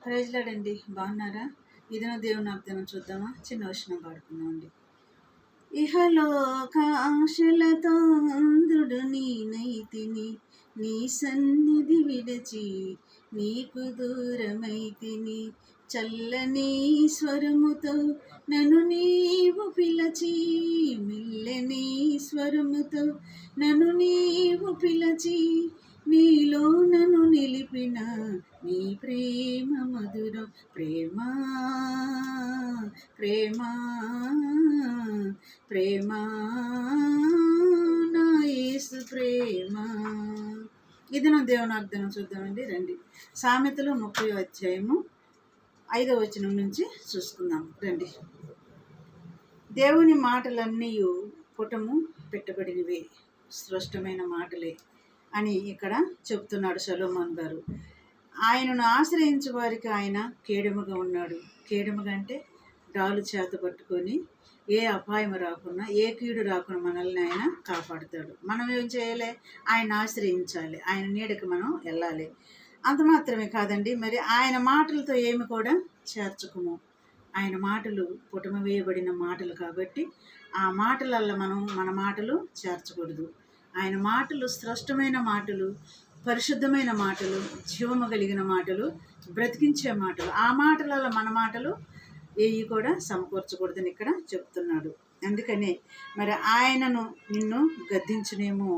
ప్రైజ్లాడండి. బాగున్నారా? ఇదన దేవుని అర్థం చూద్దామా? చిన్న వచనం పాడుకుందాం అండి. ఇహలోకాశలతో అందుడు నేనైతిని, నీ సన్నిధి విడచి నీకు దూరమైతిని. చల్లని స్వరముతో నన్ను నీవు పిలచి, మెల్లని స్వరముతో నన్ను నీవు పిలచి, నీలో నన్ను నిలిపిన నీ ప్రేమ మధురం. ప్రేమ ప్రేమ ప్రేమ నా యేసు ప్రేమ. ఇది నా దేవుని అర్థం చూద్దామండి. రండి, సామెతలు 30వ అధ్యాయము 5వ వచనం నుంచి చూసుకుందాం. రండి. దేవుని మాటలన్నీ పుటము పెట్టబడినవే, స్పష్టమైన మాటలే అని ఇక్కడ చెప్తున్నాడు సొలొమోను గారు. ఆయనను ఆశ్రయించే వారికి ఆయన కేడముగా ఉన్నాడు. కేడముగా అంటే డాలు చేత పట్టుకొని ఏ అపాయం రాకుండా, ఏ కీడు రాకుండా మనల్ని ఆయన కాపాడుతాడు. మనం ఏం చేయాలి? ఆయన ఆశ్రయించాలి, ఆయన నీడకి మనం వెళ్ళాలి. అంత మాత్రమే కాదండి, మరి ఆయన మాటలతో ఏమి కూడా చేర్చుకోము. ఆయన మాటలు పుటమ వేయబడిన మాటలు కాబట్టి ఆ మాటలల్లో మనం మన మాటలు చేర్చకూడదు. ఆయన మాటలు స్పష్టమైన మాటలు, పరిశుద్ధమైన మాటలు, జీవము కలిగిన మాటలు, బ్రతికించే మాటలు. ఆ మాటలలో మన మాటలు ఏవి కూడా సమకూర్చకూడదని ఇక్కడ చెప్తున్నాడు. అందుకనే మరి ఆయనను నిన్ను గద్దించునేమో,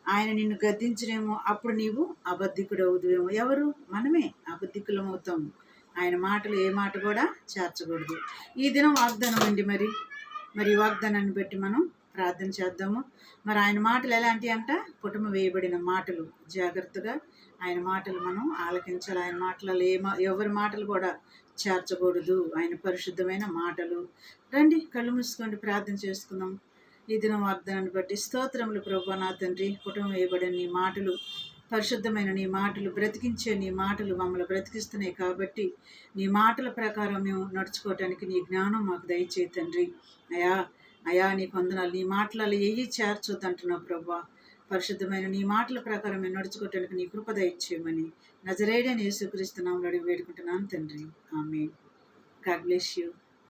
ఆయన నిన్ను గద్దించునేమో, అప్పుడు నీవు అబద్ధికుడు అవుదువేమో. ఎవరు? మనమే అబద్ధికులం అవుతాము. ఆయన మాటలు ఏ మాట కూడా చేర్చకూడదు. ఈ దినం వాగ్దానం అండి. మరి వాగ్దానాన్ని బట్టి మనం ప్రార్థన చేద్దాము. మరి ఆయన మాటలు ఎలాంటివి అంట? పుటమ వేయబడిన మాటలు. జాగ్రత్తగా ఆయన మాటలు మనం ఆలకించాలి. ఆయన మాటలలో ఎవరి మాటలు కూడా చేర్చకూడదు. ఆయన పరిశుద్ధమైన మాటలు. రండి, కళ్ళు మూసుకోండి, ప్రార్థన చేసుకుందాం. ఈ దినం వాగ్దానాన్ని బట్టి స్తోత్రములు ప్రభువా. నా తండ్రి, పుటమ వేయబడిన నీ మాటలు, పరిశుద్ధమైన నీ మాటలు, బ్రతికించే నీ మాటలు మమ్మల్ని బ్రతికిస్తున్నాయి కాబట్టి నీ మాటల ప్రకారం మేము నడుచుకోవటానికి నీ జ్ఞానం మాకు దయచేయి తండ్రి. అయా నీకు వందనాలు. నీ మాటలలో ఏవి చేర్చొద్దంటున్నావు ప్రభువా. పరిశుద్ధమైన నీ మాటల ప్రకారం మేము నడుచుకోవటానికి నీ కృప దయచేయమని నజరేయుడైన యేసుక్రీస్తు నామములో అడిగి వేడుకుంటున్నాను తండ్రి. ఆమేన్. God bless you.